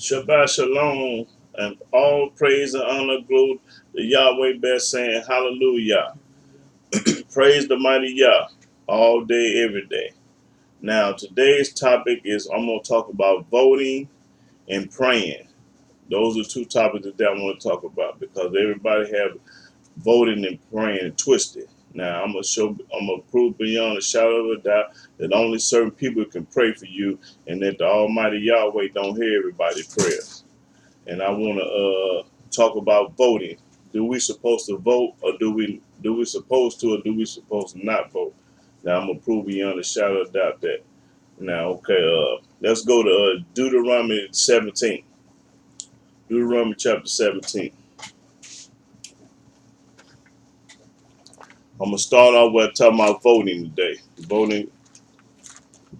Shabbat Shalom, and all praise and honor go to Yahweh best, saying hallelujah. Praise the mighty Yah all day, every day. Now, today's topic is I'm going to talk about voting and praying. Those are two topics that I want to talk about because everybody have voting and praying twisted. Now, I'm going to prove beyond a shadow of a doubt that only certain people can pray for you and that the Almighty Yahweh don't hear everybody's prayers. And I want to talk about voting. Do we supposed to vote, or do we supposed to, or do we supposed to not vote? Now I'm gonna prove beyond a shadow of doubt that. Now, okay, let's go to Deuteronomy 17. Deuteronomy chapter 17. I'm gonna start off with talking about voting today. Voting,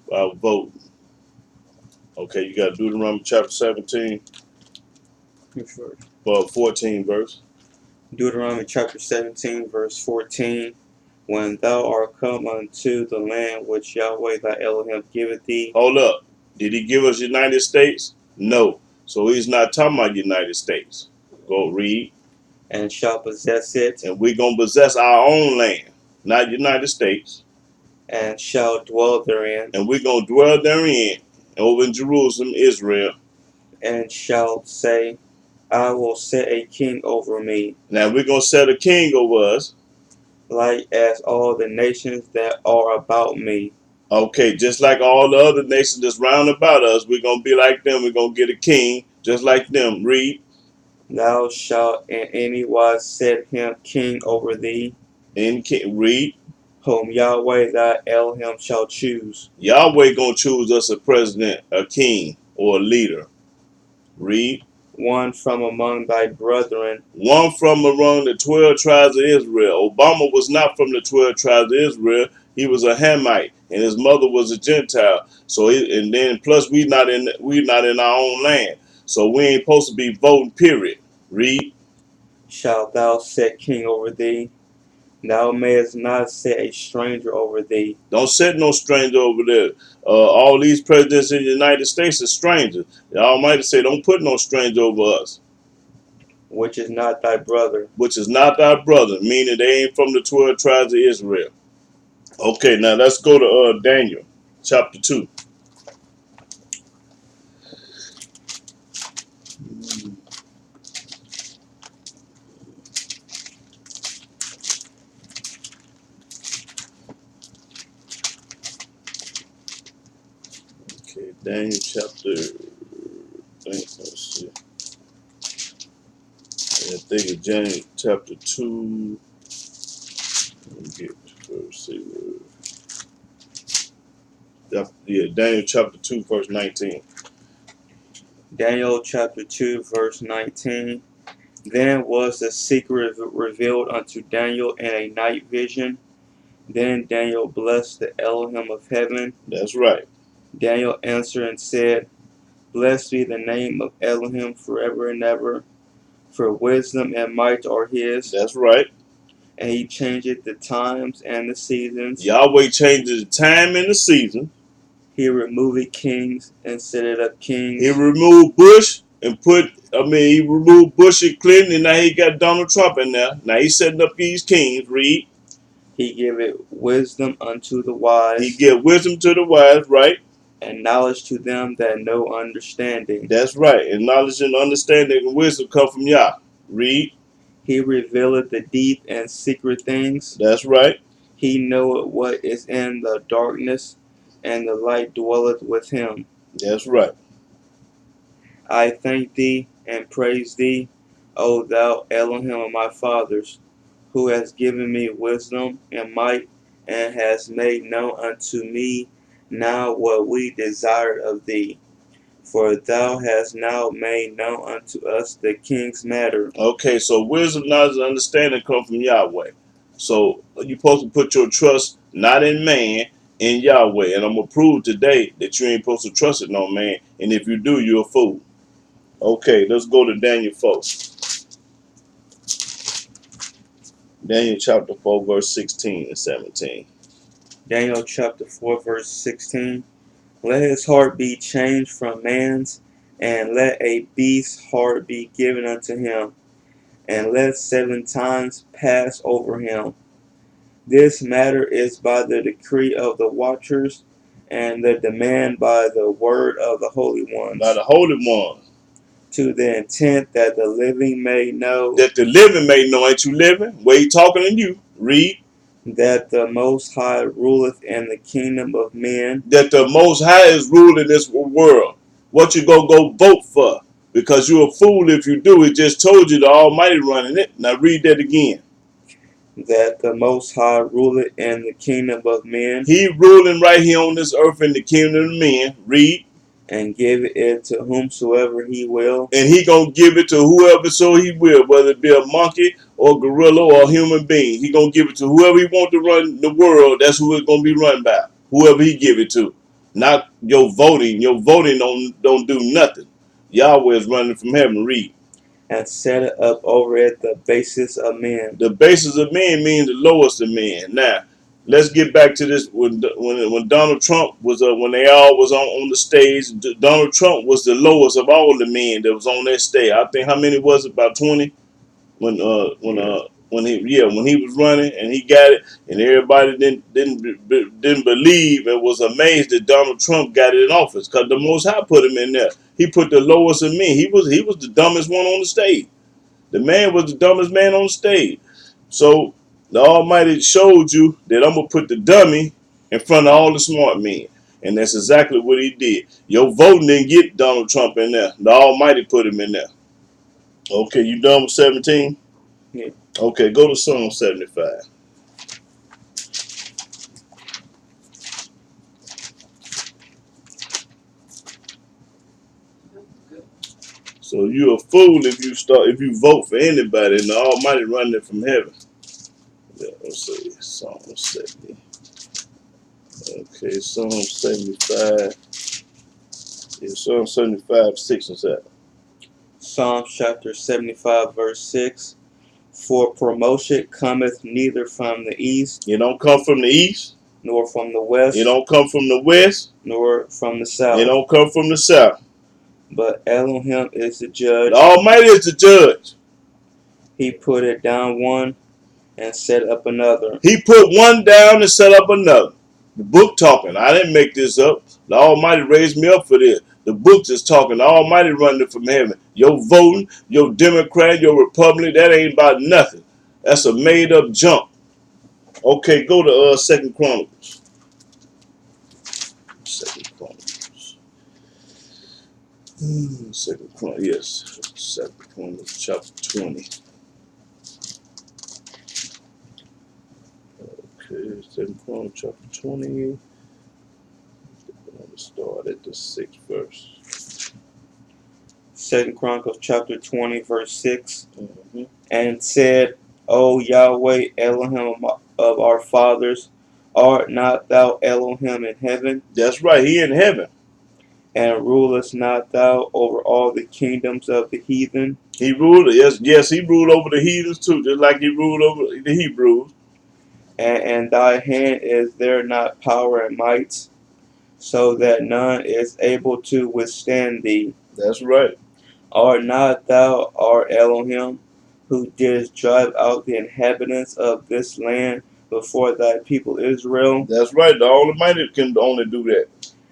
vote. Okay, you got Deuteronomy chapter 17, Which verse? 14 verse. Deuteronomy chapter 17, verse 14. When thou art come unto the land which Yahweh thy Elohim giveth thee, Hold up. Did he give us United States? No. So he's not talking about United States. Go read. and shalt possess it, And we're going to possess our own land, not United States. and shalt dwell therein, And we're going to dwell therein, over in Jerusalem, Israel. and shalt say, I will set a king over me, Now we're going to set a king over us. like as all the nations that are about me. Okay, just like all the other nations that's round about us, we're going to be like them. We're going to get a king just like them. Read. Thou shalt in any wise set him king over thee, And read. whom Yahweh thy Elohim shall choose. Yahweh going to choose us a president, a king, or a leader. Read. One from among thy brethren, One from among the 12 tribes of Israel. Obama was not from the 12 tribes of Israel. He was a Hamite, and his mother was a Gentile. So, and then plus we not in our own land, so we ain't supposed to be voting. Period. Read. shalt thou set king over thee. Thou mayest not set a stranger over thee, Don't set no stranger over there. All these presidents in the United States are strangers. The Almighty say, don't put no stranger over us, which is not thy brother. which is not thy brother, meaning they ain't from the 12 tribes of Israel. Okay, now let's go to Daniel chapter 2. Okay, Daniel chapter, let's see. I think it's Daniel chapter 2. Let me get first, see yeah, Daniel chapter 2, verse 19. Daniel chapter 2, verse 19. Then was the secret revealed unto Daniel in a night vision. Then Daniel blessed the Elohim of heaven. That's right. Daniel answered and said, Blessed be the name of Elohim forever and ever, for wisdom and might are his, That's right. and he changeth the times and the seasons. Yahweh changes the time and the season. He removeth kings and setteth up He kings. removed Bush and he removed Bush and Clinton, and now he got Donald Trump in there. Now he's setting up these kings. Read. He giveth wisdom unto the He wise, give wisdom to the wise, right? and knowledge to them that know understanding. That's right. And knowledge and understanding and wisdom come from Yah. Read. He revealeth the deep and secret things. That's right. He knoweth what is in the darkness, and the light dwelleth with him. That's right. I thank thee and praise thee, O thou Elohim of my fathers, who hast given me wisdom and might, and hast made known unto me now what we desired of thee. For thou hast now made known unto us the king's matter. Okay, so wisdom, knowledge, and understanding come from Yahweh. So you're supposed to put your trust not in man, in Yahweh. And I'm gonna prove today that you ain't supposed to trust in no man. And if you do, you're a fool. Okay, let's go to Daniel 4. Daniel chapter 4, verse 16 and 17. Daniel chapter 4, verse 16. Let his heart be changed from man's, and let a beast's heart be given unto him, and let 7 times pass over him. This matter is by the decree of the watchers, and the demand by the word of the holy ones, by the Holy One, to the intent that the living may know that the living may know. Ain't you living? Where he talking to you? Read. that the Most High ruleth in the kingdom of men, That the Most High is ruling this world. What you gonna go vote for? Because you're a fool if you do. It just told you the Almighty running it. Now read that again. that the Most High ruleth in the kingdom of men, He ruling right here on this earth in the kingdom of men. Read. and giveth it to whomsoever he will, And he gonna give it to whoever so he will, whether it be a monkey or a gorilla or a human being. He gonna give it to whoever he want to run the world. That's who it's gonna be run by. Whoever he give it to. Not your voting. Your voting don't do nothing. Yahweh is running from heaven. Read. and set it up over it the basis of men. The basis of men means the lowest of men. Now, let's get back to this. When Donald Trump was when they all was on the stage, Donald Trump was the lowest of all the men that was on that stage. I think how many was it? About 20. When he was running and he got it, and everybody didn't believe and was amazed that Donald Trump got it in office because the Most High put him in there. He put the lowest of men. He was the dumbest one on the stage. The man was the dumbest man on the stage. So the Almighty showed you that I'm gonna put the dummy in front of all the smart men. And that's exactly what he did. Your voting didn't get Donald Trump in there. The Almighty put him in there. Okay, you done with 17? Yeah. Okay, go to Psalm 75. So you're a fool if you vote for anybody and the Almighty running it from heaven. Yeah, let's see. Psalm 70. Okay, Psalm 75. Yeah, Psalm 75, 6 and 7. Psalm chapter 75, verse 6. For promotion cometh neither from the east, It don't come from the east. nor from the west, It don't come from the west. nor from the It south, don't come from the south. but Elohim is the judge. The Almighty is the judge. He put it down one and set up another. He put one down and set up another. The book talking. I didn't make this up. The Almighty raised me up for this. The book is talking. The Almighty running it from heaven. Your voting, your Democrat, your Republican, that ain't about nothing. That's a made up junk. Okay, go to Second Chronicles. Second Chronicles. Second Chronicles. Yes. Second Chronicles, chapter 20. Okay, Second Chronicles, chapter 20. I'm going to start at the 6th verse. 2 Chronicles chapter 20, verse 6. Mm-hmm. And said, O Yahweh, Elohim of our fathers, art not thou Elohim in heaven? That's right, he in heaven. And rulest not thou over all the kingdoms of the heathen? He ruled, yes, he ruled over the heathens too, just like he ruled over the Hebrews. And in thy hand is there not power and might, so that none is able to withstand thee? That's right. Art not thou our Elohim, who didst drive out the inhabitants of this land before thy people Israel, That's right. The Almighty can only do that.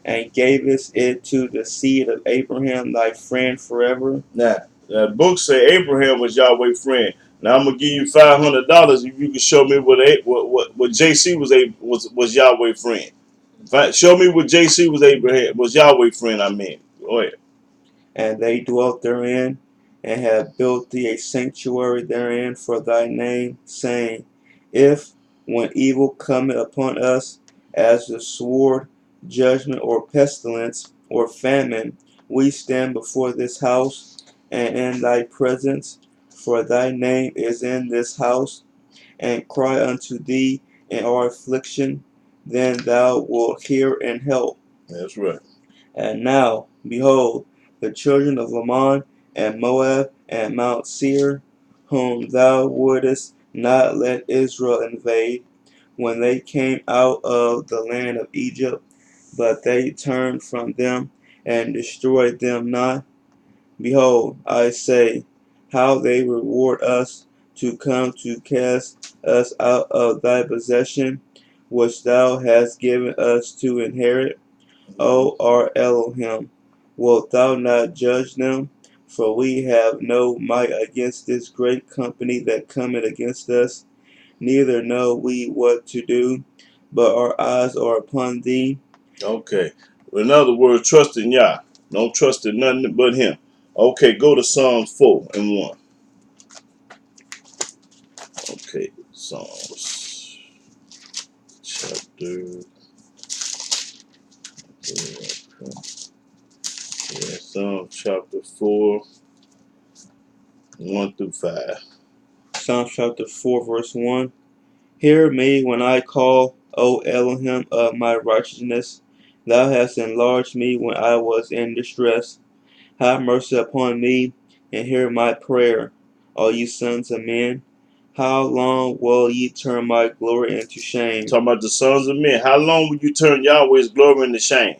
and gavest it to the seed of Abraham thy friend forever? Now, the book say Abraham was Yahweh's friend. Now I'm gonna give you $500 if you can show me what JC was Yahweh's friend. Show me what JC was Yahweh's friend. I mean, go ahead. And they dwelt therein, and have built thee a sanctuary therein for thy name, saying, If, when evil cometh upon us, as the sword, judgment, or pestilence, or famine, we stand before this house, and in thy presence, for thy name is in this house, and cry unto thee in our affliction, then thou wilt hear and help. That's right. And now, behold, the children of Ammon and Moab and Mount Seir, whom thou wouldest not let Israel invade, when they came out of the land of Egypt, but they turned from them and destroyed them not, Behold, I say, how they reward us to come to cast us out of thy possession, which thou hast given us to inherit. O our Elohim, wilt thou not judge them? For we have no might against this great company that cometh against us, neither know we what to do, but our eyes are upon thee. Okay. In other words, trust in Yah. Don't trust in nothing but Him. Okay, go to Psalms 4 and 1. Okay, Psalms chapter. Yeah, Psalms chapter 4, 1 through 5. Psalms chapter 4, verse 1. Hear me when I call, O Elohim of my righteousness. Thou hast enlarged me when I was in distress. Have mercy upon me, and hear my prayer, all ye sons of men. How long will ye turn my glory into shame? Talking about the sons of men. How long will you turn Yahweh's glory into shame?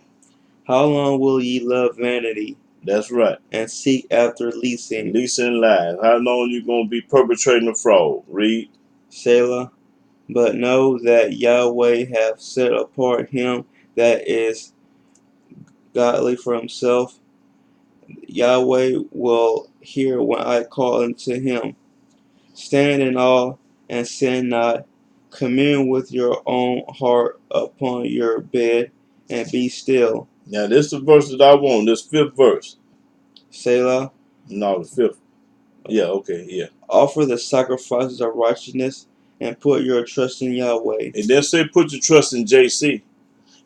How long will ye love vanity? That's right. And seek after leasing? Leasing lies. How long you going to be perpetrating a fraud? Read. Selah. But know that Yahweh hath set apart him that is godly for himself. Yahweh will hear when I call unto him. Stand in awe and sin not. Commune with your own heart upon your bed and be still. Now, this is the verse that I want. This fifth verse. Selah. No, the fifth. Yeah, okay, yeah. Offer the sacrifices of righteousness and put your trust in Yahweh. And then say put your trust in JC.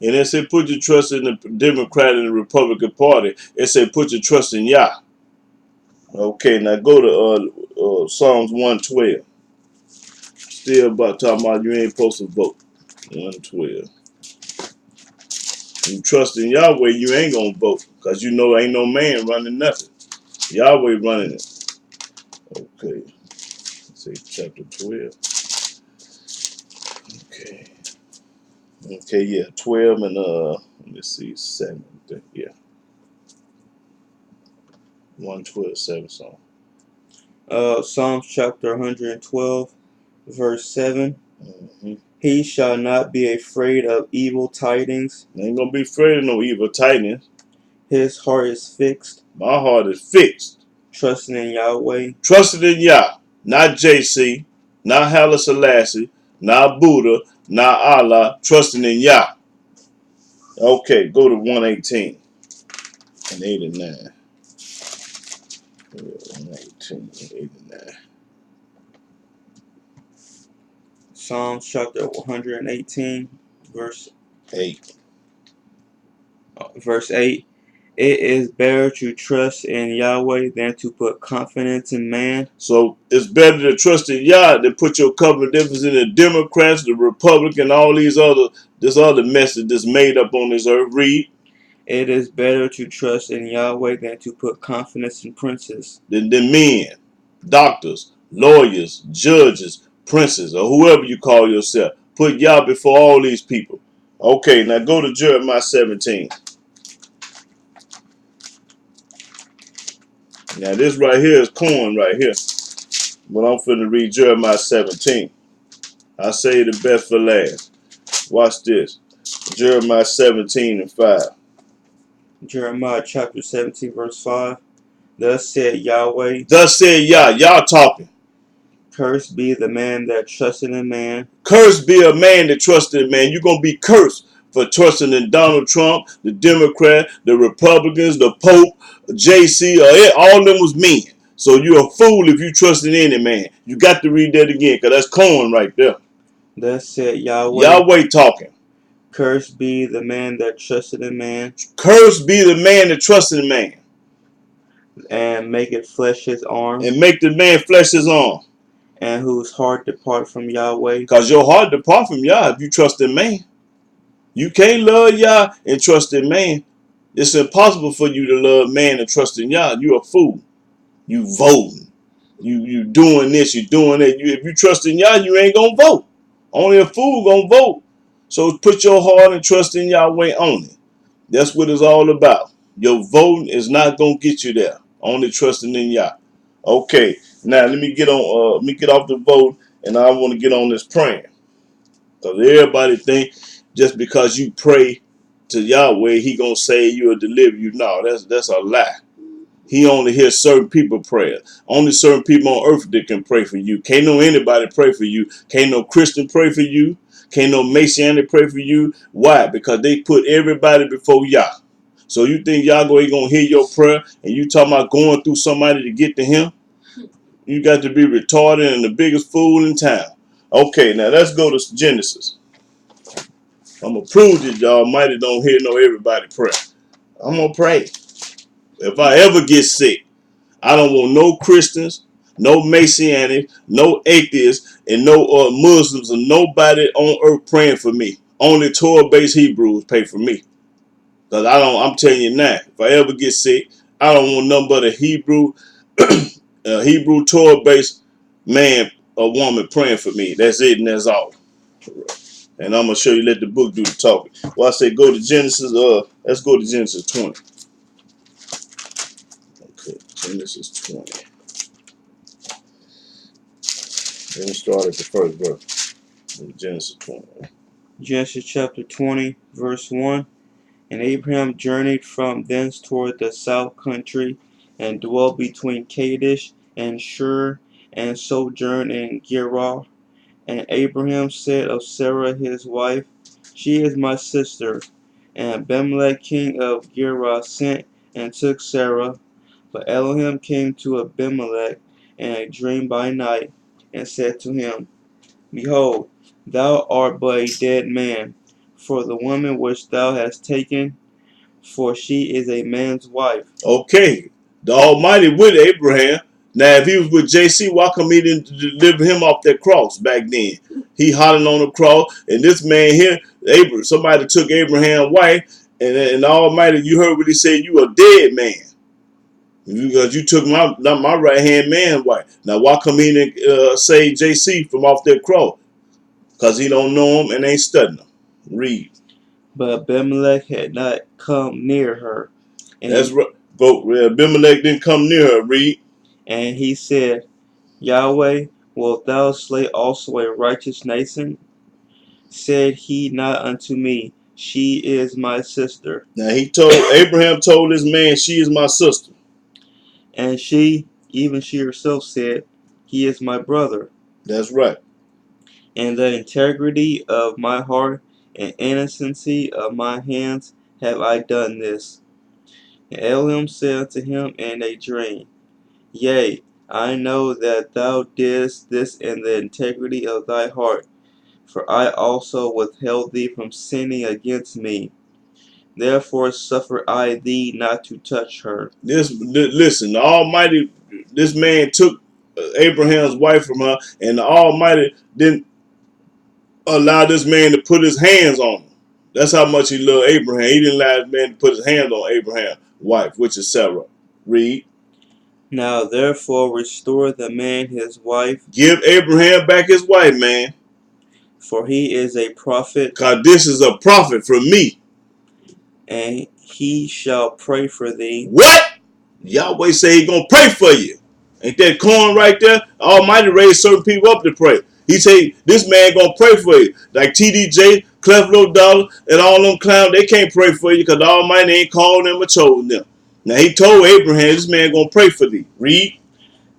And then say put your trust in the Democrat and the Republican Party. And say put your trust in Yah. Okay, now go to Psalms 112. Still about talking about you ain't supposed to vote. 112. You trust in Yahweh, you ain't gonna vote. Because you know ain't no man running nothing. Yahweh running it. Okay. Let's say chapter 12. Okay. Okay, yeah. 12 and let me see, 7. Yeah. 112, 7 song. Psalms chapter 112, verse 7. Mm-hmm. He shall not be afraid of evil tidings. Ain't gonna be afraid of no evil tidings. His heart is fixed, My heart is fixed. trusting in Yahweh. Trusted in Yah, not JC, not Haile Selassie, not Buddha, not Allah. Trusting in Yah. Okay, go to 118 and 89. 118 and 89. Psalms chapter 118, verse 8. 8. It is better to trust in Yahweh than to put confidence in man. So it's better to trust in Yah than put your confidence in the Democrats, the Republican, all these this other message that's made up on this earth. Read. It is better to trust in Yahweh than to put confidence in princes. Than men, doctors, lawyers, judges, princes, or whoever you call yourself. Put Yah before all these people. Okay, now go to Jeremiah 17. Now this right here is corn right here. But I'm finna read Jeremiah 17. I say the best for last. Watch this. Jeremiah 17 and 5. Jeremiah chapter 17, verse 5. Thus said Yahweh, Thus said Yah. Y'all talking. cursed be the man that trusted in man. Cursed be a man that trusted in man. You're going to be cursed for trusting in Donald Trump, the Democrat, the Republicans, the Pope, JC, all of them was men. So you're a fool if you trust in any man. You got to read that again because that's corn right there. Thus said Yahweh, Yahweh talking. cursed be the man that trusted in man, Cursed be the man that trusted in man. and maketh flesh his arm, And make the man flesh his arm. and whose heart depart from Yahweh. Because your heart depart from Yah if you trust in man. You can't love Yah and trust in man. It's impossible for you to love man and trust in Yah. You're a fool. You voting. You doing this, you doing that. If you trust in Yah, you ain't gonna vote. Only a fool gonna vote. So put your heart and trust in Yahweh only. That's what it's all about. Your voting is not gonna get you there. Only trusting in Yah. Okay, now let me get on. Let me get off the vote, and I want to get on this praying. Cause everybody think just because you pray to Yahweh, He gonna save you or deliver you. No, that's a lie. He only hears certain people prayers. Only certain people on earth that can pray for you. Can't no anybody pray for you. Can't no Christian pray for you. Can't no Messianic pray for you. Why? Because they put everybody before Yah. So you think Yahweh gonna hear your prayer and you talking about going through somebody to get to Him? You got to be retarded and the biggest fool in town. Okay, now let's go to Genesis. I'm gonna prove that the Almighty don't hear no everybody pray. I'm gonna pray. If I ever get sick, I don't want no Christians, no Messianic, no atheists, and no Muslims, or nobody on earth praying for me. Only Torah-based Hebrews pay for me. Cause I'm telling you now, if I ever get sick, I don't want nothing but a Hebrew, Hebrew Torah-based man or woman praying for me. That's it, and that's all. And I'm gonna show you. Let the book do the talking. Well, I say go to Genesis. Let's go to Genesis 20. Okay, Genesis 20. Let me start at the first verse. Genesis 20. Genesis chapter 20, verse 1. And Abraham journeyed from thence toward the south country, and dwelt between Kadesh and Shur, and sojourned in Gerar. And Abraham said of Sarah his wife, She is my sister. And Abimelech king of Gerar sent and took Sarah. But Elohim came to Abimelech in a dream by night, and said to him, Behold, thou art but a dead man, for the woman which thou hast taken, for she is a man's wife. Okay, the Almighty with Abraham. Now, if he was with JC, why come he didn't deliver him off that cross back then? He hollering on the cross, and this man here, somebody took Abraham's wife, and the Almighty, you heard what he said, you a dead man. Because you took my right hand man wife. Now why come he didn't save JC from off that cross? Because he don't know him and ain't studying him. Read. But Abimelech had not come near her. That's right. Abimelech didn't come near her. Read. And he said, Yahweh, wilt thou slay also a righteous nation? Said he not unto me, She is my sister. Now Abraham told this man, she is my sister. And she, even she herself said, He is my brother. That's right. In the integrity of my heart and innocency of my hands have I done this. And Elohim said unto him in a dream, Yea, I know that thou didst this in the integrity of thy heart, for I also withheld thee from sinning against me. Therefore suffer I thee not to touch her. Listen, the Almighty, this man took Abraham's wife from her, and the Almighty didn't allow this man to put his hands on him. That's how much he loved Abraham. He didn't allow this man to put his hands on Abraham's wife, which is Sarah. Read. Now therefore restore the man his wife. Give Abraham back his wife, man. For he is a prophet. Because this is a prophet from me. And he shall pray for thee. What? Yahweh say he gonna pray for you. Ain't that corn right there? Almighty raised certain people up to pray. He say this man gonna pray for you. Like TDJ, Cleflo Dollar, and all them clowns, they can't pray for you because the Almighty ain't called them or chosen them. Now he told Abraham, this man gonna pray for thee. Read.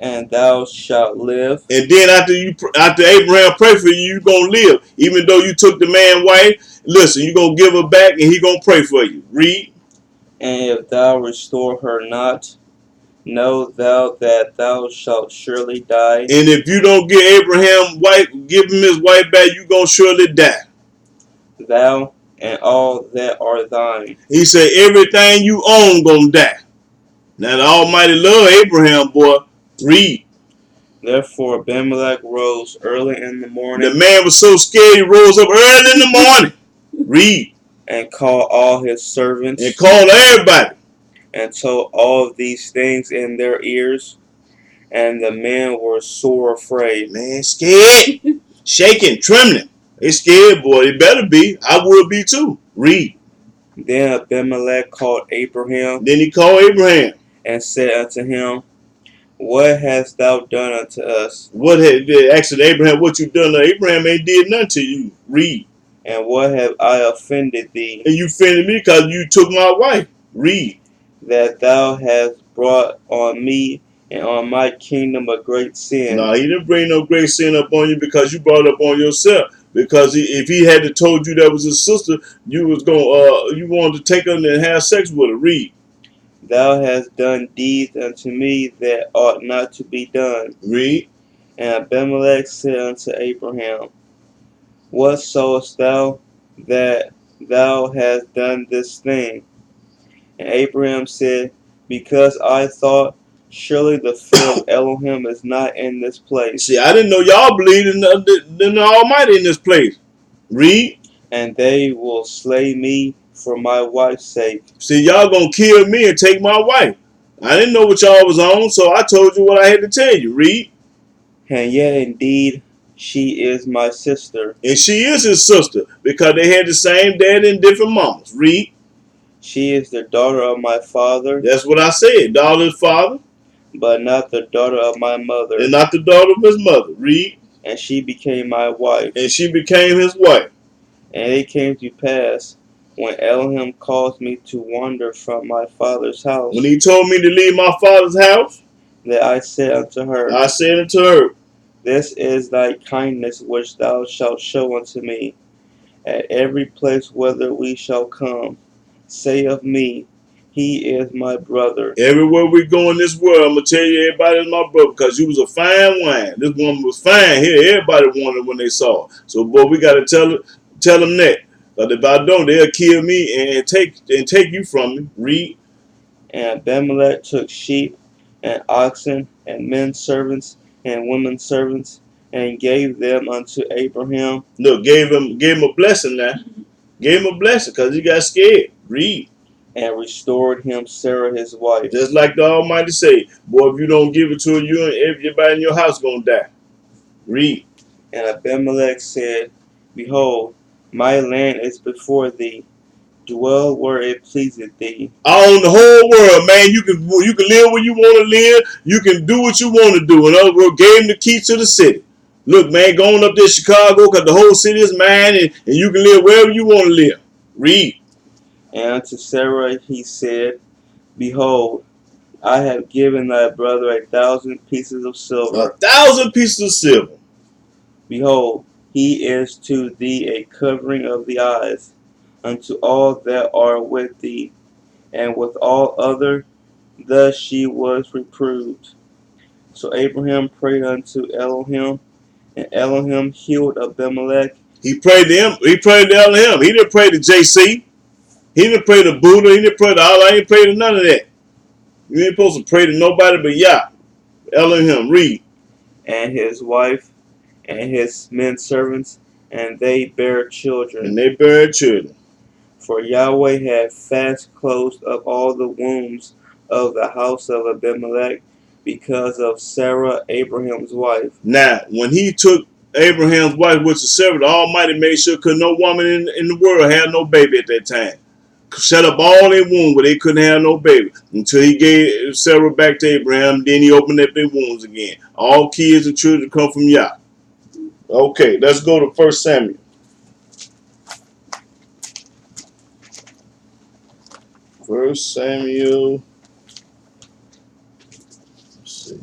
And thou shalt live. And then after Abraham pray for you, you gonna live. Even though you took the man's wife, listen, you gonna give her back and he gonna pray for you. Read. And if thou restore her not, know thou that thou shalt surely die. And if you don't give give him his wife back, you gonna surely die. Thou and all that are thine. He said everything you own gonna die. Now the Almighty love Abraham, boy. Read. Therefore Abimelech rose early in the morning. The man was so scared he rose up early in the morning. Read. And called all his servants. And called everybody. And told all of these things in their ears. And the men were sore afraid. Man, scared. Shaking, trembling. They scared, boy. They better be. I would be too. Read. Then Abimelech called Abraham. Then he called Abraham. and said unto him, What hast thou done unto us? What had actually Abraham? What you done? Abraham ain't did nothing to you. Read. And what have I offended thee, And you offended me because you took my wife. Read. that thou hast brought on me and on my kingdom a great sin? No, he didn't bring no great sin up on you because you brought it up on yourself. Because if he had to told you that was his sister, you was going you wanted to take her and have sex with her. Read. Thou hast done deeds unto me that ought not to be done. Read. And Abimelech said unto Abraham, What sawest thou that thou hast done this thing? And Abraham said, Because I thought, surely the fear of Elohim is not in this place, See, I didn't know y'all believed in the Almighty in this place. Read. and they will slay me for my wife's sake. See, y'all gonna kill me and take my wife. I didn't know what y'all was on, so I told you what I had to tell you. Read. And yet indeed she is my sister. And she is his sister because they had the same dad and different mamas. Read. She is the daughter of my father, That's what I said. Daughter's father but not the daughter of my mother. and not the daughter of his mother. Read. And she became my wife. And she became his wife. And it came to pass, when Elohim caused me to wander from my father's house, When he told me to leave my father's house, that I said unto her, I said unto her, This is thy kindness which thou shalt show unto me. At every place whither we shall come, say of me, He is my brother. everywhere we go in this world, I'm going to tell you everybody is my brother because you was a fine wine. This woman was fine here. Everybody wanted when they saw her. So, boy, we got to tell them that. Because if I don't, they'll kill me and take you from me. Read. And Abimelech took sheep and oxen and men servants and women servants and gave them unto Abraham, Look, gave him a blessing now. Gave him a blessing because he got scared. Read. and restored him Sarah his wife. Just like the Almighty say, boy, if you don't give it to her, you and everybody in your house going to die. Read. And Abimelech said, Behold, my land is before thee. Dwell where it pleaseth thee. I own the whole world, man. You can live where you want to live. You can do what you want to do. In other words, gave him the key to the city. Look, man, going up there to Chicago because the whole city is mine, and you can live wherever you want to live. Read. And unto Sarah he said, Behold, I have given thy brother 1,000 pieces of silver. 1,000 pieces of silver. Behold, he is to thee a covering of the eyes, unto all that are with thee, and with all other. Thus she was reproved. So Abraham prayed unto Elohim, and Elohim healed Abimelech. He prayed to him. He prayed to Elohim. He didn't pray to JC. He didn't pray to Buddha. He didn't pray to Allah. He didn't pray to none of that. You ain't supposed to pray to nobody but Yah. Elohim. Read. And his wife and his men servants, and they bare children. And they buried children. For Yahweh had fast closed up all the wombs of the house of Abimelech because of Sarah, Abraham's wife. Now, when he took Abraham's wife, which was Sarah, the Almighty made sure could no woman in the world have no baby at that time. Shut up all their womb, but they couldn't have no baby until he gave Sarah back to Abraham. Then he opened up their wombs again. All kids and children come from Yah. Okay, let's go to 1 Samuel. 1 Samuel. Let's see.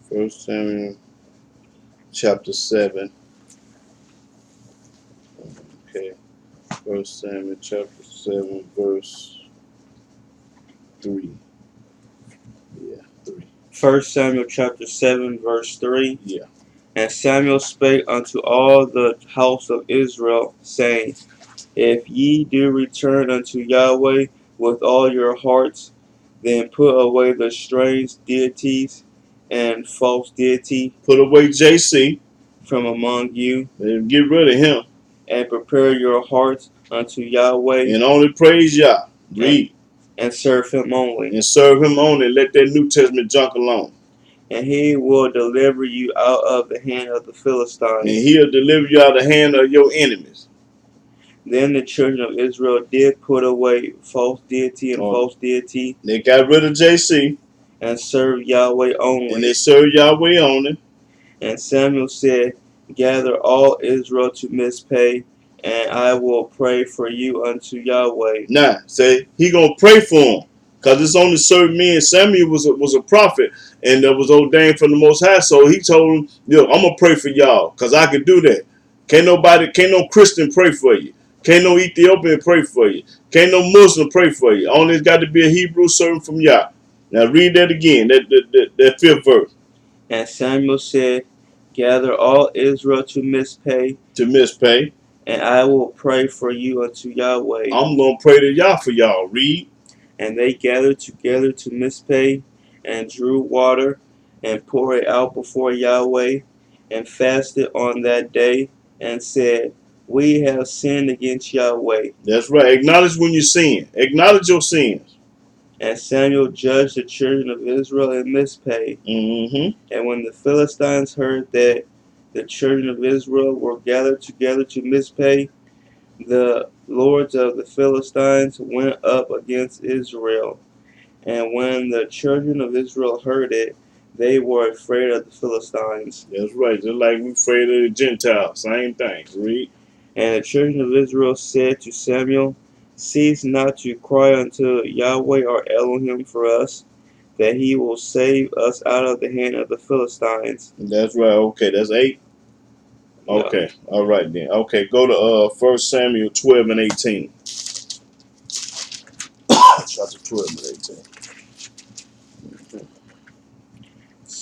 1 Samuel chapter 7. Okay. 1 Samuel chapter 7 verse 3. Yeah, 3. 1 Samuel chapter 7 verse 3. Yeah. And Samuel spake unto all the house of Israel, saying, If ye do return unto Yahweh with all your hearts, then put away the strange deities and false deity Put away JC from among you, and get rid of him. and prepare your hearts unto Yahweh, And only praise Yah. Read. and serve him only. And serve him only. Let that New Testament junk alone. And he will deliver you out of the hand of the And Philistines, he'll deliver you out of the hand of your enemies. Then the children of Israel did put away false deity and false deity, They got rid of JC and served Yahweh and only. they served Yahweh only. And Samuel said, Gather all Israel to Mizpeh, and I will pray for you unto Yahweh. Now, say he gonna pray for them, cause it's only certain men. Samuel was a prophet and that was ordained from the Most High. So he told him, "Yo, I'm gonna pray for y'all, cause I can do that. Can't no Christian pray for you. Can't no Ethiopian pray for you. Can't no Muslim pray for you. Only it's got to be a Hebrew servant from Yah." Now read that again. That fifth verse. And Samuel said, Gather all Israel to Mizpeh, To Mizpeh, and I will pray for you unto Yahweh. I'm gonna pray to Yah for y'all. Read. And they gathered together to Mizpeh, and drew water, and poured it out before Yahweh, and fasted on that day, and said, We have sinned against Yahweh. That's right. Acknowledge when you sin. Acknowledge your sins. And Samuel judged the children of Israel in Mizpeh. Mm-hmm. And when the Philistines heard that the children of Israel were gathered together to Mizpeh, the lords of the Philistines went up against Israel. And when the children of Israel heard it, they were afraid of the Philistines. That's right. Just like we afraid of the Gentiles. Same thing. Read. And the children of Israel said to Samuel, Cease not to cry unto Yahweh our Elohim for us, that he will save us out of the hand of the Philistines. That's right. Okay, that's 8. Okay. Yeah. All right then. Okay, go to 1 Samuel 12 and 18. Chapter 12 and 18.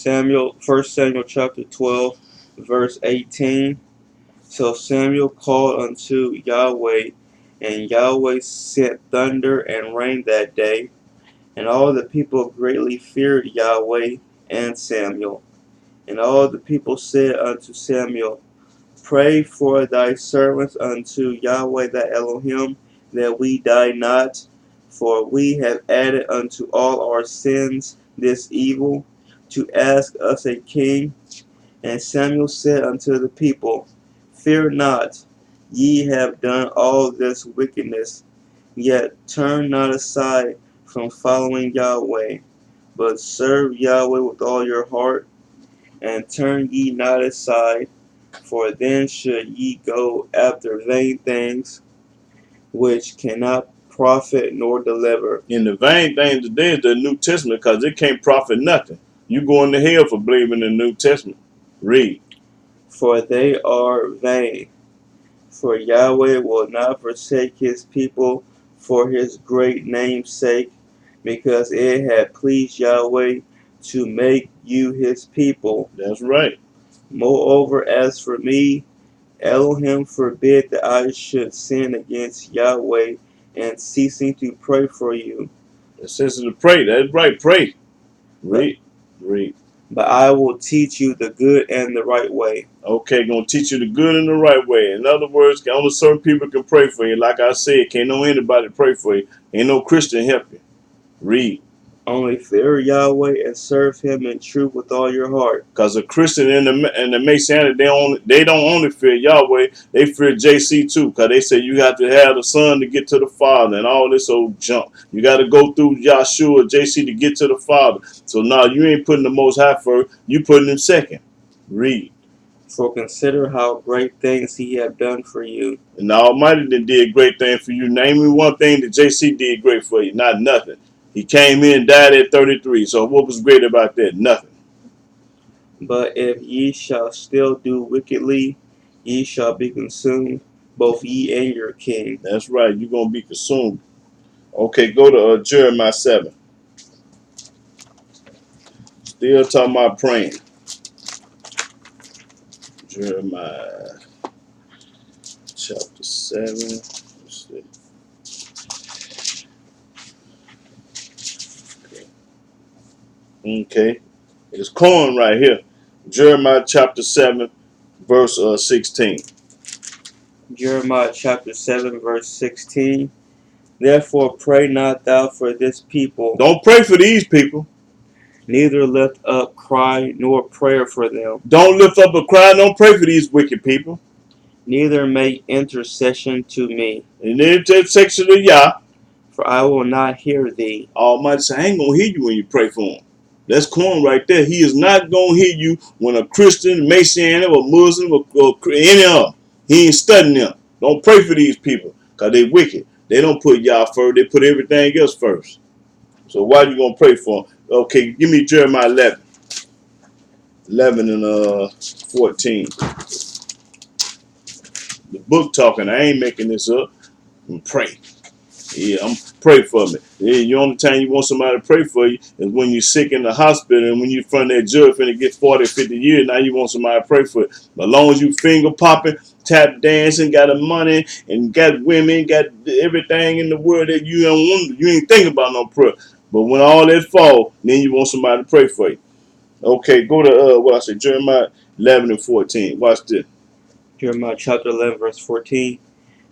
1 Samuel chapter 12, verse 18. So Samuel called unto Yahweh, and Yahweh sent thunder and rain that day, and all the people greatly feared Yahweh and Samuel. And all the people said unto Samuel, Pray for thy servants unto Yahweh thy Elohim, that we die not, for we have added unto all our sins this evil, to ask us a king. And Samuel said unto the people, Fear not, ye have done all this wickedness, yet turn not aside from following Yahweh, but serve Yahweh with all your heart, and turn ye not aside, for then should ye go after vain things, which cannot profit nor deliver. And the vain thing today is the New Testament, because it can't profit nothing. You going to hell for believing in the New Testament. Read. For they are vain. For Yahweh will not forsake his people for his great name's sake, because it had pleased Yahweh to make you his people. That's right. Moreover, as for me, Elohim forbid that I should sin against Yahweh and ceasing to pray for you. It says to pray. That's right. Pray. Read. Read. But I will teach you the good and the right way. Okay, gonna teach you the good and the right way. In other words, only certain people can pray for you. Like I said, can't no anybody pray for you. Ain't no Christian help you. Read. Only fear Yahweh and serve him in truth with all your heart. Because a Christian and the Messianic, they don't only fear Yahweh, they fear JC too. Because they say you have to have the Son to get to the Father and all this old junk. You got to go through Yahshua, JC to get to the Father. So now you ain't putting the Most High first, you putting him second. Read. For consider how great things he have done for you. And the Almighty did great things for you. Name me one thing that JC did great for you. Not nothing. He came in and died at 33. So what was great about that? Nothing. But if ye shall still do wickedly, ye shall be consumed, both ye and your king. That's right. You're going to be consumed. Okay, go to Jeremiah 7. Still talking about praying. Jeremiah chapter 7. Let's see. Okay. It's corn right here. Jeremiah chapter 7, verse 16. Jeremiah chapter 7, verse 16. Therefore pray not thou for this people. Don't pray for these people. Neither lift up cry nor prayer for them. Don't lift up a cry. Don't pray for these wicked people. neither make intercession to me, And then that section of Yah, for I will not hear thee. Almighty say, I ain't gonna hear you when you pray for him. That's corn right there. He is not gonna hear you when a Christian, Messianic, or Muslim, or any of them. He ain't studying them. Don't pray for these people, because they wicked. They don't put Yah first, they put everything else first. So why you gonna pray for them? Okay, give me Jeremiah 11. 11 and 14. The book talking, I ain't making this up. And pray. Yeah, pray for me. Yeah, the only time you want somebody to pray for you is when you're sick in the hospital and when you're from that judge finna get 40, 50 years. Now you want somebody to pray for you. But as long as you finger popping, tap dancing, got the money and got women, got everything in the world that you don't want, you ain't thinking about no prayer. But when all that fall, then you want somebody to pray for you. Okay, go to what I say, Jeremiah 11 and 14. Watch this. Jeremiah chapter 11, verse 14.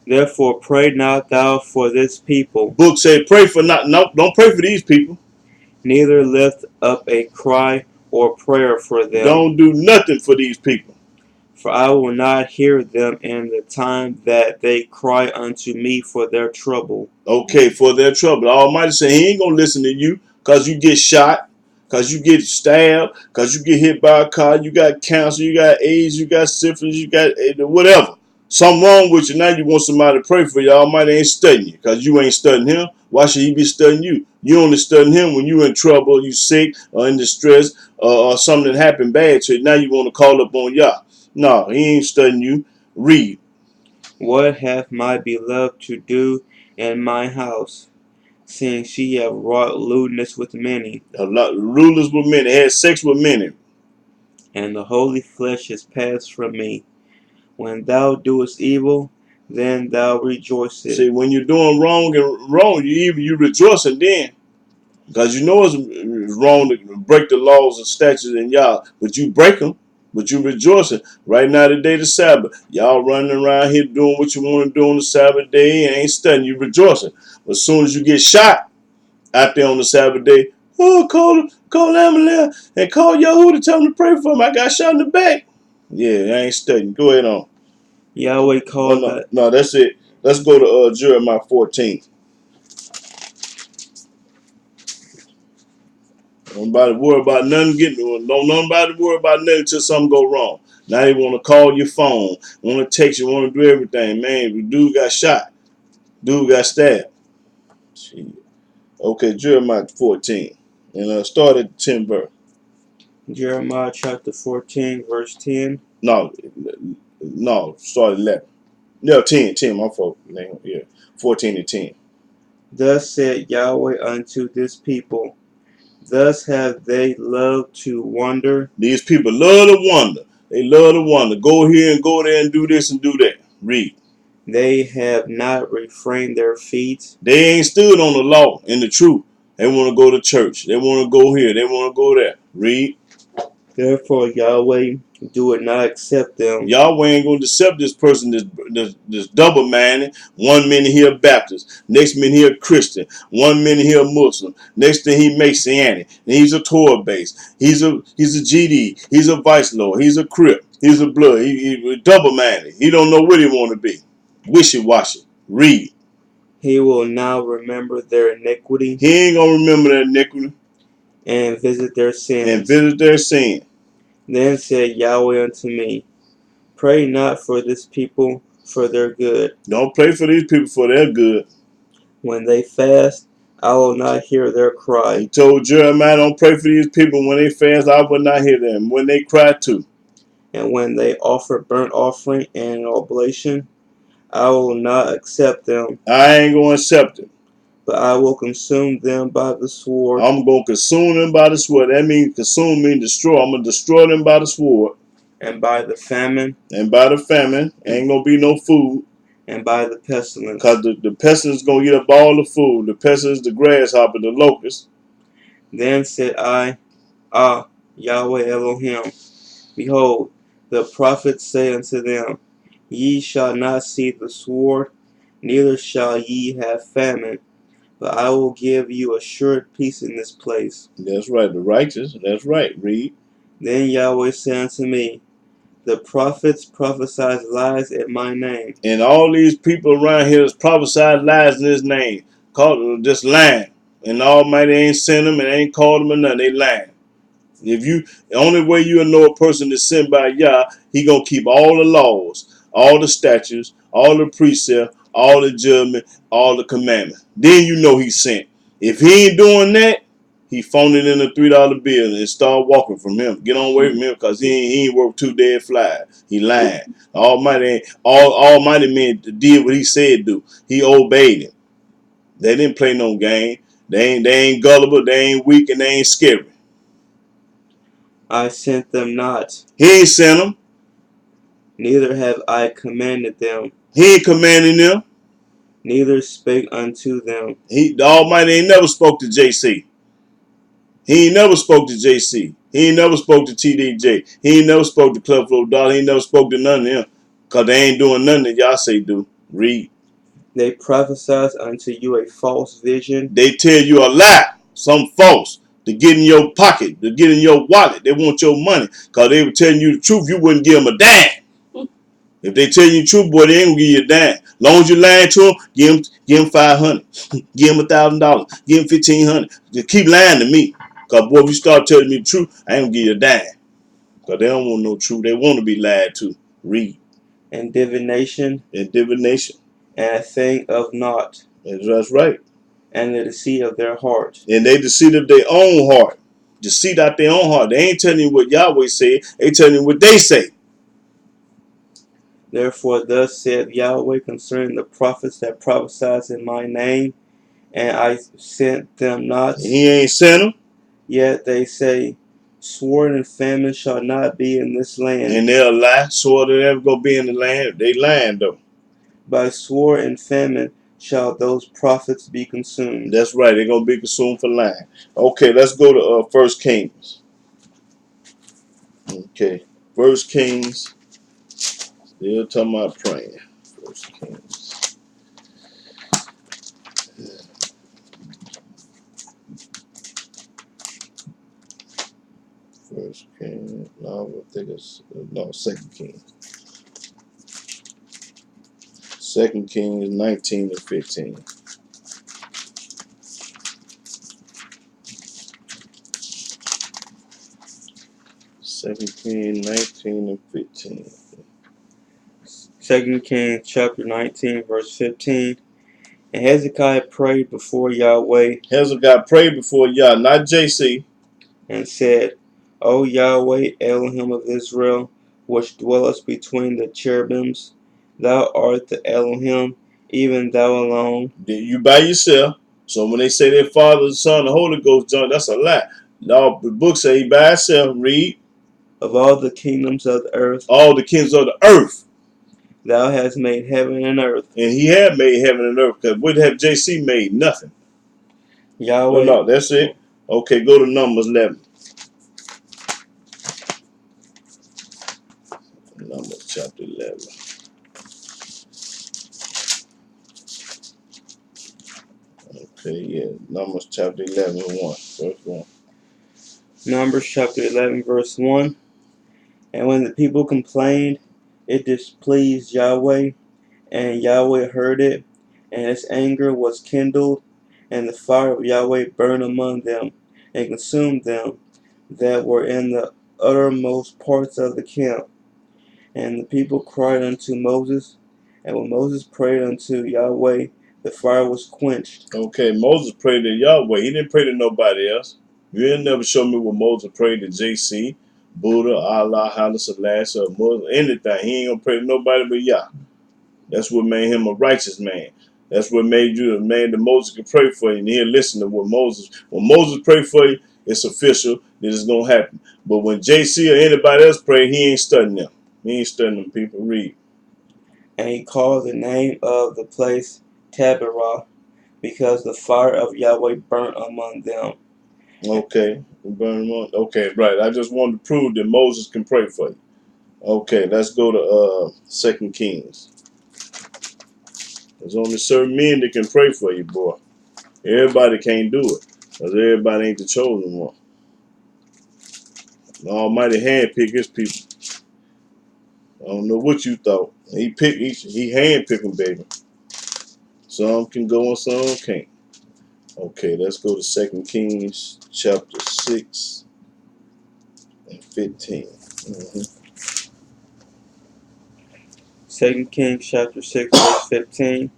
Therefore pray not thou for this people. Book say pray for don't pray for these people. Neither lift up a cry or prayer for them. Don't do nothing for these people. For I will not hear them in the time that they cry unto me for their trouble. Okay, for their trouble. Almighty say he ain't gonna listen to you because you get shot, because you get stabbed, because you get hit by a car, you got cancer, you got AIDS, you got syphilis, you got whatever. Something wrong with you. Now you want somebody to pray for you. Almighty ain't studying you because you ain't studying him. Why should he be studying you? You only studying him when you in trouble, you sick, or in distress, or something happened bad to you. Now you want to call up on Yah. No, he ain't studying you. Read. What hath my beloved to do in my house, seeing she have wrought lewdness with many? Rulers with many, had sex with many. And the holy flesh is passed from me. When thou doest evil, then thou rejoicest. See, when you're doing wrong, you rejoicing then. Because you know it's wrong to break the laws and statutes in y'all. But you break them. But you rejoicing. Right now, the day of the Sabbath. Y'all running around here doing what you want to do on the Sabbath day and ain't studying. You rejoicing. But as soon as you get shot out there on the Sabbath day, oh, call Amalek and call Yahoo to tell him to pray for him. I got shot in the back. Yeah, I ain't studying. Go ahead on. Yahweh called no, that's it. Let's go to Jeremiah 14. Nobody worry about nothing nobody worry about nothing until something go wrong. Now they want to call your phone, want to text you, want to do everything. Man, the dude got shot. Dude got stabbed. Okay, Jeremiah 14. And start at 10 verse. Jeremiah chapter 14, verse 10. No, start at 11. No, 10, my fault. Yeah, 14 and 10. Thus said Yahweh unto this people, thus have they loved to wander. These people love to wander. They love to wander. Go here and go there and do this and do that. Read. They have not refrained their feet. They ain't stood on the law and the truth. They want to go to church. They want to go here. They want to go there. Read. Therefore Yahweh do it not accept them. Yahweh ain't going to accept this person, this double man. One minute he a Baptist. Next minute he a Christian. One minute he a Muslim. Next thing he Messianic. And he's a Torah base. He's a GD. He's a Vice Lord. He's a Crip. He's a Blood. He double man. He don't know what he want to be. Wishy-washy. Read. He will now remember their iniquity. He ain't going to remember their iniquity. And visit their sins. And visit their sin. Then said Yahweh unto me, pray not for this people for their good. Don't pray for these people for their good. When they fast, I will not hear their cry. He told Jeremiah, don't pray for these people. When they fast, I will not hear them. When they cry too. And when they offer burnt offering and oblation, I will not accept them. I ain't going to accept it. But I will consume them by the sword. I'm going to consume them by the sword. That means consume means destroy. I'm going to destroy them by the sword. And by the famine. And by the famine. Ain't going to be no food. And by the pestilence. Because the pestilence is going to get up all the food. The pestilence, the grasshopper, the locust. Then said I, Yahweh Elohim, behold, the prophets say unto them, ye shall not see the sword, neither shall ye have famine, but I will give you assured peace in this place. That's right, the righteous. That's right, read. Then Yahweh said unto me, The prophets prophesied lies in my name. And all these people around here is prophesied lies in his name. Called just lying. And the Almighty ain't sent them and ain't called them or nothing. They lying. If you, the only way you'll know a person is sent by Yah, he gonna keep all the laws, all the statutes, all the precepts, all the judgment, all the commandments. Then you know he's sent. If he ain't doing that, he phoned it in a $3 bill and start walking from him. Get on away from him because he ain't worth 2 dead flies. He lying. Almighty man did what he said do. He obeyed him. They didn't play no game. They ain't gullible, they ain't weak, and they ain't scary. I sent them not, He ain't sent them. neither have I commanded them, He ain't commanding them. neither spake unto them. The Almighty ain't never spoke to JC. He ain't never spoke to JC. He ain't never spoke to TDJ. He ain't never spoke to Clubfoot Dollar. He ain't never spoke to none of them. Because they ain't doing nothing that y'all say do. Read. They prophesied unto you a false vision. They tell you a lie. Some false. To get in your pocket. To get in your wallet. They want your money. Because they were telling you the truth. You wouldn't give them a dime. If they tell you the truth, boy, they ain't gonna give you a dime. As long as you lying to them, give them $500, give them $1,000, give them $1,500. Just keep lying to me, cause boy, if you start telling me the truth, I ain't gonna give you a dime. Cause they don't want no truth. They want to be lied to. Read. And divination. And divination. And a thing of naught. That's right. And the deceit of their heart. And they deceit of their own heart. Deceit out their own heart. They ain't telling you what Yahweh said. They telling you what they say. Therefore thus said Yahweh concerning the prophets that prophesied in my name, and I sent them not. He ain't sent them. Yet they say, sword and famine shall not be in this land. And they'll lie. Sword will never go be in the land. They lying though. By sword and famine shall those prophets be consumed. That's right. They're going to be consumed for lying. Okay, let's go to 1 Kings. Okay. 1 Kings. Still talking about praying. 1 Kings. 1 Kings. No, I think it's... No, 2 Kings. 2 Kings 19 and 15. 2 Kings 19 and 15. 2 Kings chapter 19 verse 15. And Hezekiah prayed before Yahweh. Hezekiah prayed before Yah, not JC. And said, O Yahweh, Elohim of Israel, which dwellest between the cherubims, thou art the Elohim, even thou alone. You by yourself. So when they say their Father, the Son, the Holy Ghost, John, that's a lie. No, the book say he by himself. Read. Of all the kingdoms of the earth, all the kings of the earth. Thou hast made heaven and earth. And he had made heaven and earth, because what have JC made? Nothing. Yahweh. No, that's it. Okay, go to Numbers 11. Numbers chapter 11. Okay, yeah. Numbers chapter 11, 1. Verse 1. Numbers chapter 11, verse 1. And when the people complained, it displeased Yahweh, and Yahweh heard it, and his anger was kindled, and the fire of Yahweh burned among them, and consumed them that were in the uttermost parts of the camp. And the people cried unto Moses, and when Moses prayed unto Yahweh, the fire was quenched. Okay, Moses prayed to Yahweh. He didn't pray to nobody else. You ain't never show me where Moses prayed to JC, Buddha, Allah, Haile Selassie, or Muslim, anything. He ain't gonna pray to nobody but Yah. That's what made him a righteous man. That's what made you a man that Moses could pray for you. And he'll listen to what Moses. When Moses pray for you, it's official that it's gonna happen. But when JC or anybody else pray, he ain't studying them. He ain't studying them people. Read. And he called the name of the place Taberah, because the fire of Yahweh burnt among them. Okay. Burn them on. Okay, right. I just wanted to prove that Moses can pray for you. Okay, let's go to 2 Kings. There's only certain men that can pray for you, boy. Everybody can't do it, because everybody ain't the chosen one. The Almighty handpick his people. I don't know what you thought. He hand picking, baby. Some can go and some can't. Okay, let's go to 2 Kings chapter 6 and 15. 2 Kings chapter 6 verse 15.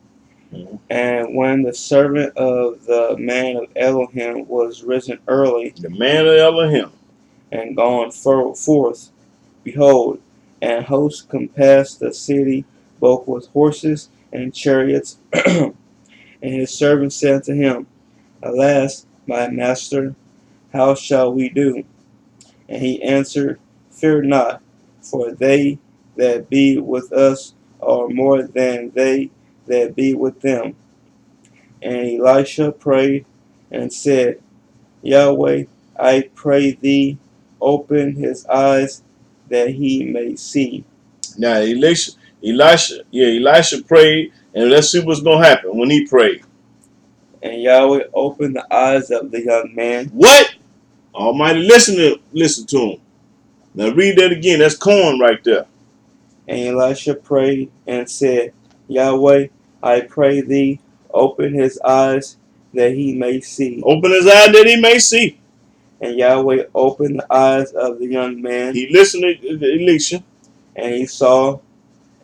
And when the servant of the man of Elohim was risen early, The man of Elohim, and gone forth, behold, an host compassed the city, both with horses and chariots. And his servant said to him, Alas, my master, how shall we do? And he answered, Fear not, for they that be with us are more than they that be with them. And Elisha prayed and said, Yahweh, I pray thee, open his eyes that he may see. now Elisha prayed, and let's see what's gonna happen when he prayed. And Yahweh opened the eyes of the young man. What? Almighty, listen to him. Now read that again. That's corn right there. And Elisha prayed and said, Yahweh, I pray thee, open his eyes that he may see. Open his eye that he may see. And Yahweh opened the eyes of the young man. He listened to Elisha. And he saw,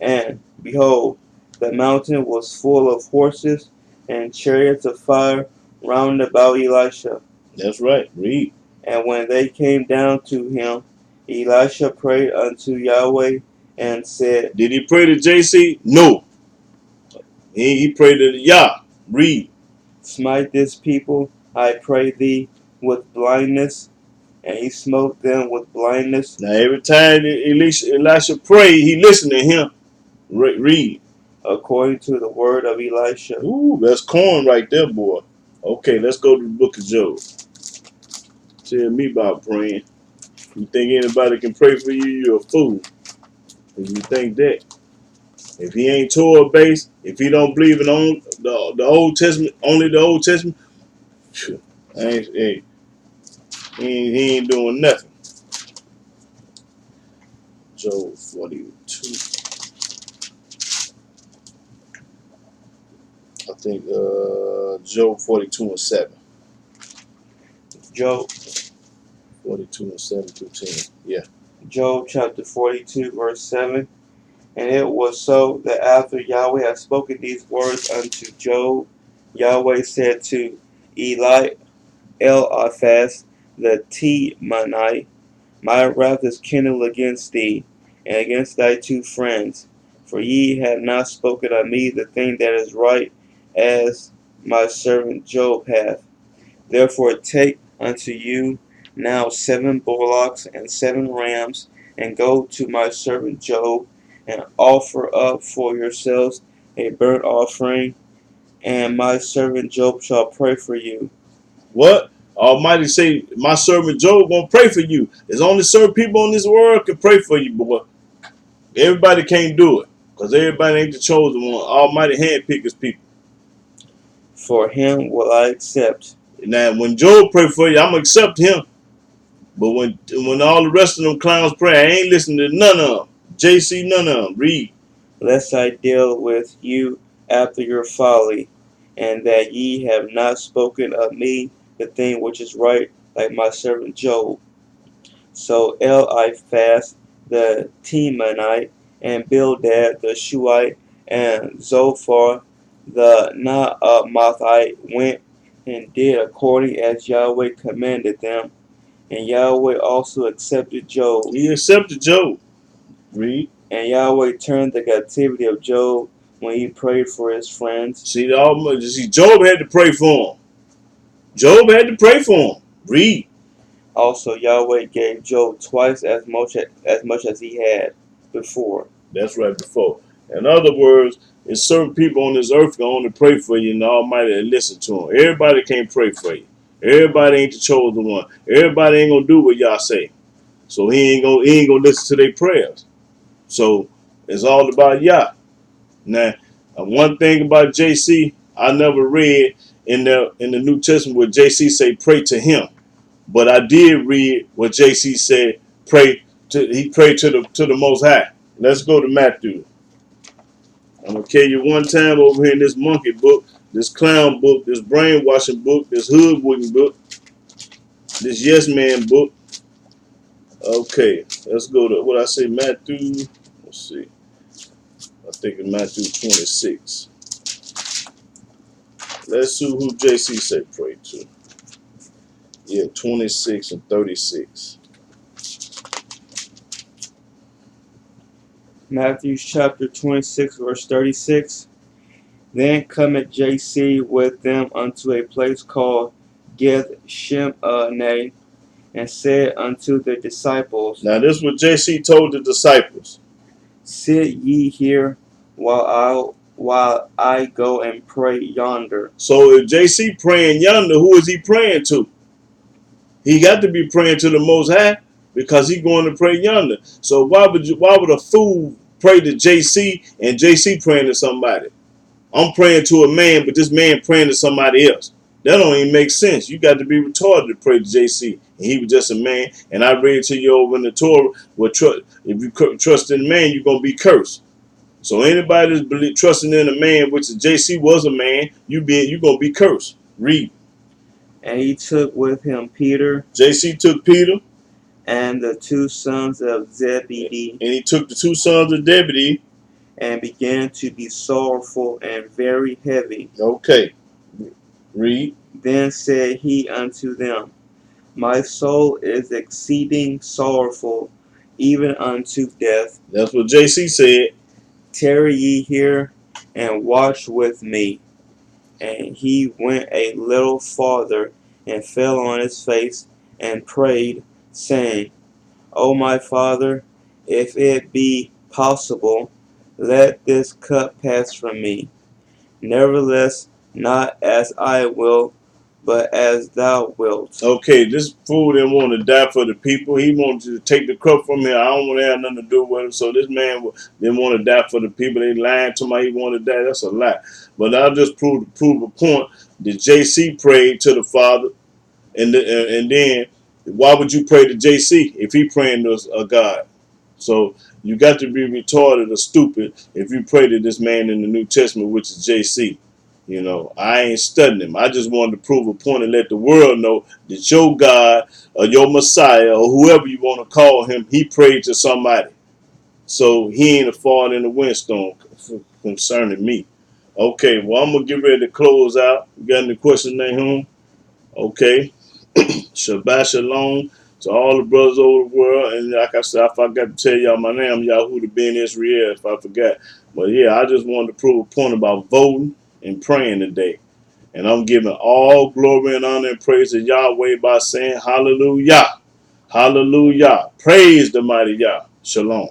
and behold, the mountain was full of horses and chariots of fire round about Elisha. That's right. Read. And when they came down to him, Elisha prayed unto Yahweh and said, Did he pray to JC? No. He prayed to Yah. Read. Smite this people, I pray thee, with blindness. And he smote them with blindness. Now every time Elisha prayed, he listened to him. Read. According to the word of Elisha. Ooh, that's corn right there, boy. Okay, let's go to the book of Job. Tell me about praying. You think anybody can pray for you, you're a fool. If you think that. If he ain't Torah based, if he don't believe in the Old Testament, only the Old Testament, he ain't doing nothing. Job 42. I think Job 42 and 7. Job 42 and 7 through 10. Yeah. Job chapter 42 verse 7. And it was so that after Yahweh had spoken these words unto Job, Yahweh said to Eliphaz the Temanite, My wrath is kindled against thee, and against thy two friends, for ye have not spoken of me the thing that is right, as my servant Job hath. Therefore take unto you now 7 bullocks and 7 rams, and go to my servant Job, and offer up for yourselves a burnt offering, and my servant Job shall pray for you. What? Almighty say, my servant Job gonna pray for you. There's only certain people in this world can pray for you, boy. Everybody can't do it, because everybody ain't the chosen one. Almighty handpick his people. For him will I accept. Now, when Job pray for you, I'm gonna accept him. But when all the rest of them clowns pray, I ain't listening to none of them. JC, none of them. Read. Lest I deal with you after your folly, and that ye have not spoken of me the thing which is right, like my servant Job. So Eliphaz the Temanite, and Bildad the Shuhite, and Zophar the Naamathite went and did according as Yahweh commanded them. And Yahweh also accepted Job. He accepted Job. Read. And Yahweh turned the captivity of Job when he prayed for his friends. See, Job had to pray for him. Job had to pray for him. Read. Also, Yahweh gave Job twice as much as he had before. That's right, before. In other words, there's certain people on this earth can only pray for you, and the Almighty listen to them. Everybody can't pray for you. Everybody ain't the chosen one. Everybody ain't gonna do what y'all say. So he ain't gonna listen to their prayers. So it's all about Yah. Now, one thing about JC, I never read in the New Testament where JC say pray to him, but I did read what JC said he prayed to the Most High. Let's go to Matthew. I'm gonna kill you one time over here in this monkey book, this clown book, this brainwashing book, this hoodwinking book, this yes man book. Okay, let's go to what I say, Matthew. Let's see. I think it's Matthew 26. Let's see who JC said pray to. Yeah, 26 and 36. Matthew chapter 26, verse 36. Then cometh JC with them unto a place called Gethsemane, and said unto the disciples, Now this is what JC told the disciples. Sit ye here while I go and pray yonder. So if JC praying yonder, who is he praying to? He got to be praying to the Most High because he going to pray yonder. So why would a fool pray to JC and JC praying to somebody? I'm praying to a man, but this man praying to somebody else. That don't even make sense. You got to be retarded to pray to JC. And he was just a man. And I read to you over in the Torah, if you trust in man, you're going to be cursed. So anybody that's trusting in a man, which is JC was a man, you're going to be cursed. Read. And he took with him Peter JC took Peter. and the two sons of Zebedee. And he took the two sons of Zebedee. And began to be sorrowful and very heavy. Okay. Read. Then said he unto them, My soul is exceeding sorrowful, even unto death. That's what JC said. Tarry ye here and watch with me. And he went a little farther and fell on his face and prayed, saying, O my Father, if it be possible, let this cup pass from me. Nevertheless, not as I will, but as thou wilt. Okay, this fool didn't want to die for the people. He wanted to take the cup from me. I don't want to have nothing to do with him. So this man didn't want to die for the people. They lying to me he wanted to die. That's a lie. But I'll just prove a point that JC prayed to the Father. And then why would you pray to JC if he praying to a God? So you got to be retarded or stupid if you pray to this man in the New Testament, which is JC. You know, I ain't studying him. I just wanted to prove a point and let the world know that your God or your Messiah or whoever you want to call him, he prayed to somebody. So he ain't a fall in the windstorm concerning me. Okay, well, I'm going to get ready to close out. You got any questions, Nahum? Okay. Shabbat Shalom to all the brothers over the world. And like I said, I forgot to tell y'all my name, Yahudah Ben Israel, if I forgot. But yeah, I just wanted to prove a point about voting and praying today. And I'm giving all glory and honor and praise to Yahweh by saying hallelujah. Hallelujah. Praise the mighty Yah. Shalom.